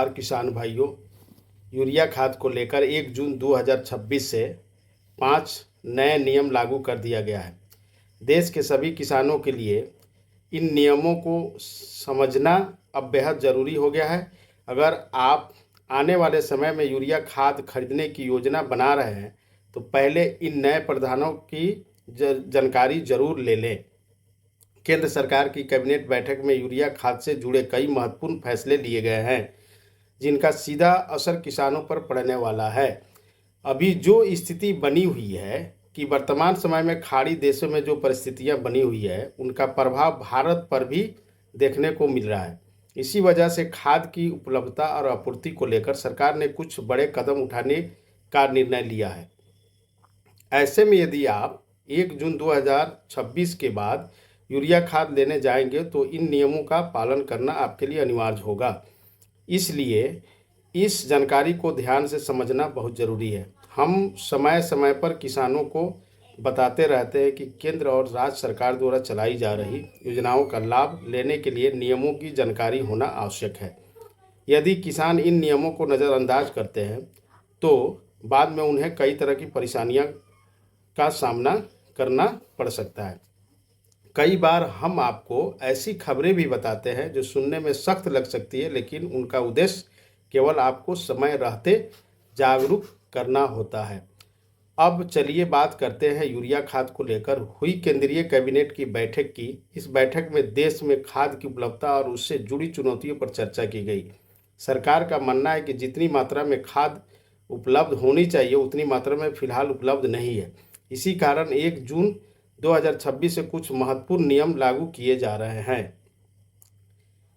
नमस्कार किसान भाइयों। यूरिया खाद को लेकर 1 जून 2026 से 5 नए नियम लागू कर दिया गया है। देश के सभी किसानों के लिए इन नियमों को समझना अब बेहद ज़रूरी हो गया है। अगर आप आने वाले समय में यूरिया खाद खरीदने की योजना बना रहे हैं तो पहले इन नए प्रावधानों की जानकारी जरूर ले लें। केंद्र सरकार की कैबिनेट बैठक में यूरिया खाद से जुड़े कई महत्वपूर्ण फैसले लिए गए हैं, जिनका सीधा असर किसानों पर पड़ने वाला है। अभी जो स्थिति बनी हुई है कि वर्तमान समय में खाड़ी देशों में जो परिस्थितियां बनी हुई है, उनका प्रभाव भारत पर भी देखने को मिल रहा है। इसी वजह से खाद की उपलब्धता और आपूर्ति को लेकर सरकार ने कुछ बड़े कदम उठाने का निर्णय लिया है। ऐसे में यदि आप 1 जून 2026 के बाद यूरिया खाद लेने जाएंगे तो इन नियमों का पालन करना आपके लिए अनिवार्य होगा। इसलिए इस जानकारी को ध्यान से समझना बहुत ज़रूरी है। हम समय समय पर किसानों को बताते रहते हैं कि केंद्र और राज्य सरकार द्वारा चलाई जा रही योजनाओं का लाभ लेने के लिए नियमों की जानकारी होना आवश्यक है। यदि किसान इन नियमों को नज़रअंदाज करते हैं तो बाद में उन्हें कई तरह की परेशानियां का सामना करना पड़ सकता है। कई बार हम आपको ऐसी खबरें भी बताते हैं जो सुनने में सख्त लग सकती है, लेकिन उनका उद्देश्य केवल आपको समय रहते जागरूक करना होता है। अब चलिए बात करते हैं यूरिया खाद को लेकर हुई केंद्रीय कैबिनेट की बैठक की। इस बैठक में देश में खाद की उपलब्धता और उससे जुड़ी चुनौतियों पर चर्चा की गई। सरकार का मानना है कि जितनी मात्रा में खाद उपलब्ध होनी चाहिए उतनी मात्रा में फिलहाल उपलब्ध नहीं है। इसी कारण 1 जून 2026 से कुछ महत्वपूर्ण नियम लागू किए जा रहे हैं।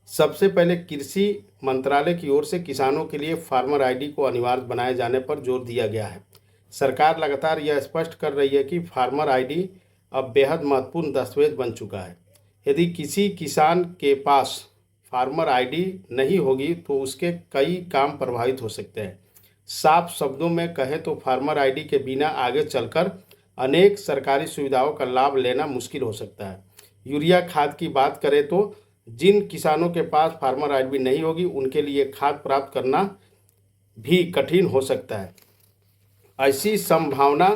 सबसे पहले कृषि मंत्रालय की ओर से किसानों के लिए फार्मर आईडी को अनिवार्य बनाए जाने पर जोर दिया गया है। सरकार लगातार यह स्पष्ट कर रही है कि फार्मर आईडी अब बेहद महत्वपूर्ण दस्तावेज बन चुका है। यदि किसी किसान के पास फार्मर आईडी नहीं होगी तो उसके कई काम प्रभावित हो सकते हैं। साफ शब्दों में कहें तो फार्मर आईडी के बिना आगे चलकर अनेक सरकारी सुविधाओं का लाभ लेना मुश्किल हो सकता है। यूरिया खाद की बात करें तो जिन किसानों के पास फार्मर आईडी नहीं होगी उनके लिए खाद प्राप्त करना भी कठिन हो सकता है। ऐसी संभावना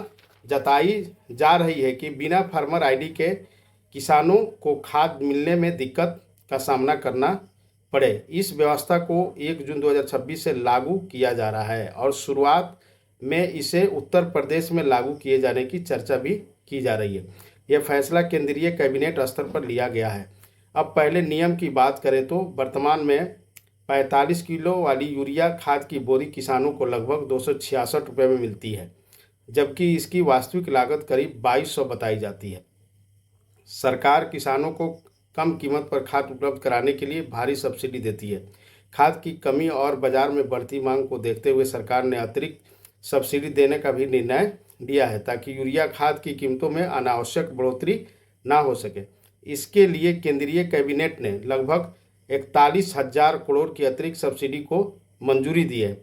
जताई जा रही है कि बिना फार्मर आईडी के किसानों को खाद मिलने में दिक्कत का सामना करना पड़े। इस व्यवस्था को 1 जून 2026 से लागू किया जा रहा है और शुरुआत में इसे उत्तर प्रदेश में लागू किए जाने की चर्चा भी की जा रही है। यह फैसला केंद्रीय कैबिनेट स्तर पर लिया गया है। अब पहले नियम की बात करें तो वर्तमान में 45 किलो वाली यूरिया खाद की बोरी किसानों को लगभग 266 रुपये में मिलती है, जबकि इसकी वास्तविक लागत करीब 2200 बताई जाती है। सरकार किसानों को कम कीमत पर खाद उपलब्ध कराने के लिए भारी सब्सिडी देती है। खाद की कमी और बाजार में बढ़ती मांग को देखते हुए सरकार ने अतिरिक्त सब्सिडी देने का भी निर्णय लिया है ताकि यूरिया खाद की कीमतों में अनावश्यक बढ़ोतरी ना हो सके। इसके लिए केंद्रीय कैबिनेट ने लगभग 41,000 करोड़ की अतिरिक्त सब्सिडी को मंजूरी दी है।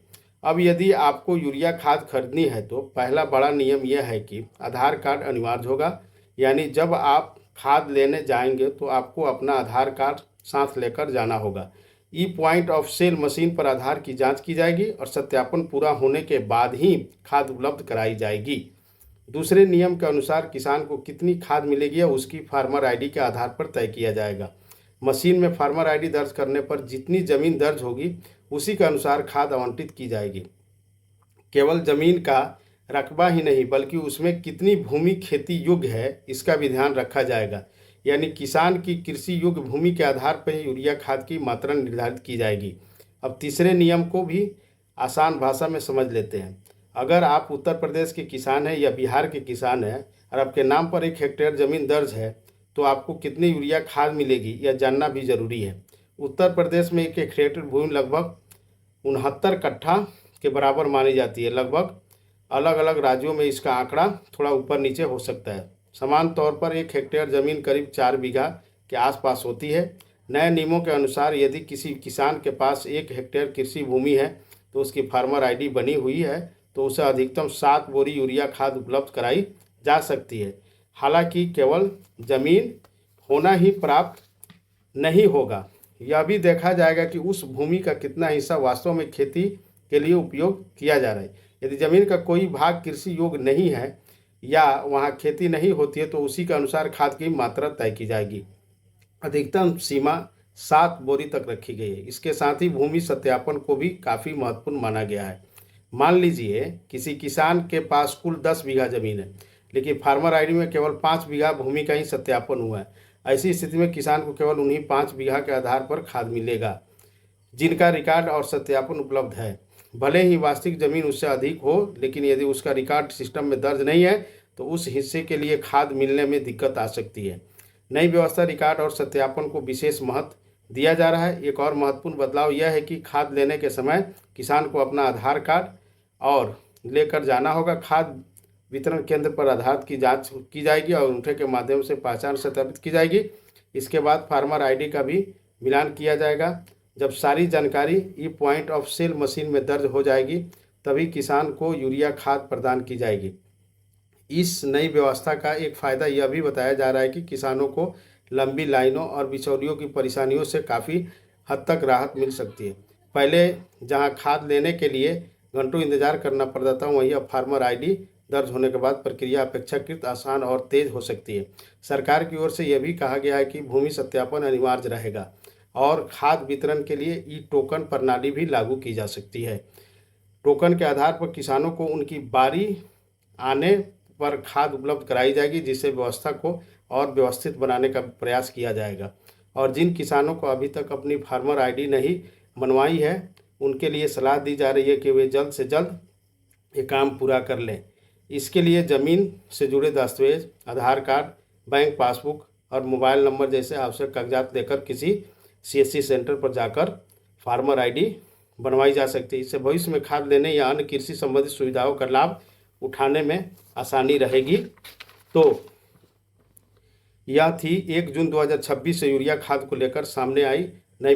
अब यदि आपको यूरिया खाद खरीदनी है तो पहला बड़ा नियम यह है कि आधार कार्ड अनिवार्य होगा। यानी जब आप खाद लेने जाएंगे तो आपको अपना आधार कार्ड साथ लेकर जाना होगा। E point of sale machine पर आधार की जांच की जाएगी और सत्यापन पूरा होने के बाद ही खाद उपलब्ध कराई जाएगी। दूसरे नियम के अनुसार किसान को कितनी खाद मिलेगी या उसकी फार्मर आईडी के आधार पर तय किया जाएगा। मशीन में फार्मर आईडी दर्ज करने पर जितनी ज़मीन दर्ज होगी उसी के अनुसार खाद आवंटित की जाएगी। केवल ज़मीन का रकबा ही नहीं बल्कि उसमें कितनी भूमि खेती योग्य है इसका भी ध्यान रखा जाएगा। यानी किसान की कृषि योग्य भूमि के आधार पर ही यूरिया खाद की मात्रा निर्धारित की जाएगी। अब तीसरे नियम को भी आसान भाषा में समझ लेते हैं। अगर आप उत्तर प्रदेश के किसान हैं या बिहार के किसान हैं और आपके नाम पर 1 हेक्टेयर ज़मीन दर्ज है तो आपको कितनी यूरिया खाद मिलेगी यह जानना भी ज़रूरी है। उत्तर प्रदेश में 1 हेक्टेयर भूमि लगभग 69 कट्ठा के बराबर मानी जाती है। लगभग अलग अलग राज्यों में इसका आंकड़ा थोड़ा ऊपर नीचे हो सकता है। समान तौर पर 1 हेक्टेयर ज़मीन करीब 4 बीघा के आसपास होती है। नए नियमों के अनुसार यदि किसी किसान के पास 1 हेक्टेयर कृषि भूमि है तो उसकी फार्मर आईडी बनी हुई है तो उसे अधिकतम 7 बोरी यूरिया खाद उपलब्ध कराई जा सकती है। हालांकि केवल ज़मीन होना ही प्राप्त नहीं होगा, यह भी देखा जाएगा कि उस भूमि का कितना हिस्सा वास्तव में खेती के लिए उपयोग किया जा रहा है। यदि जमीन का कोई भाग कृषि योग्य नहीं है या वहाँ खेती नहीं होती है तो उसी के अनुसार खाद की मात्रा तय की जाएगी। अधिकतम सीमा 7 बोरी तक रखी गई है। इसके साथ ही भूमि सत्यापन को भी काफ़ी महत्वपूर्ण माना गया है। मान लीजिए किसी किसान के पास कुल 10 बीघा जमीन है, लेकिन फार्मर आईडी में केवल 5 बीघा भूमि का ही सत्यापन हुआ है। ऐसी स्थिति में किसान को केवल उन्हीं 5 बीघा के आधार पर खाद मिलेगा जिनका रिकॉर्ड और सत्यापन उपलब्ध है। भले ही वास्तविक जमीन उससे अधिक हो, लेकिन यदि उसका रिकॉर्ड सिस्टम में दर्ज नहीं है तो उस हिस्से के लिए खाद मिलने में दिक्कत आ सकती है। नई व्यवस्था रिकॉर्ड और सत्यापन को विशेष महत्व दिया जा रहा है। एक और महत्वपूर्ण बदलाव यह है कि खाद लेने के समय किसान को अपना आधार कार्ड और लेकर जाना होगा। खाद वितरण केंद्र पर आधार की जांच की जाएगी और अंगूठे के माध्यम से पहचान सत्यापित की जाएगी। इसके बाद फार्मर आईडी का भी मिलान किया जाएगा। जब सारी जानकारी e point of sale machine में दर्ज हो जाएगी तभी किसान को यूरिया खाद प्रदान की जाएगी। इस नई व्यवस्था का एक फ़ायदा यह भी बताया जा रहा है कि किसानों को लंबी लाइनों और बिचौलियों की परेशानियों से काफ़ी हद तक राहत मिल सकती है। पहले जहां खाद लेने के लिए घंटों इंतजार करना पड़ता था, वहीं अब फार्मर आईडी दर्ज होने के बाद प्रक्रिया अपेक्षाकृत आसान और तेज़ हो सकती है। सरकार की ओर से यह भी कहा गया है कि भूमि सत्यापन अनिवार्य रहेगा और खाद वितरण के लिए ई टोकन प्रणाली भी लागू की जा सकती है। टोकन के आधार पर किसानों को उनकी बारी आने पर खाद उपलब्ध कराई जाएगी, जिससे व्यवस्था को और व्यवस्थित बनाने का प्रयास किया जाएगा। और जिन किसानों को अभी तक अपनी फार्मर आईडी नहीं बनवाई है उनके लिए सलाह दी जा रही है कि वे जल्द से जल्द ये काम पूरा कर लें। इसके लिए ज़मीन से जुड़े दस्तावेज, आधार कार्ड, बैंक पासबुक और मोबाइल नंबर जैसे आवश्यक कागजात लेकर किसी सीएससी सेंटर पर जाकर फार्मर आईडी बनवाई जा सकती है। इससे भविष्य में खाद लेने या अन्य कृषि संबंधित सुविधाओं का लाभ उठाने में आसानी रहेगी। तो यह थी 1 जून 2026 से यूरिया खाद को लेकर सामने आई नई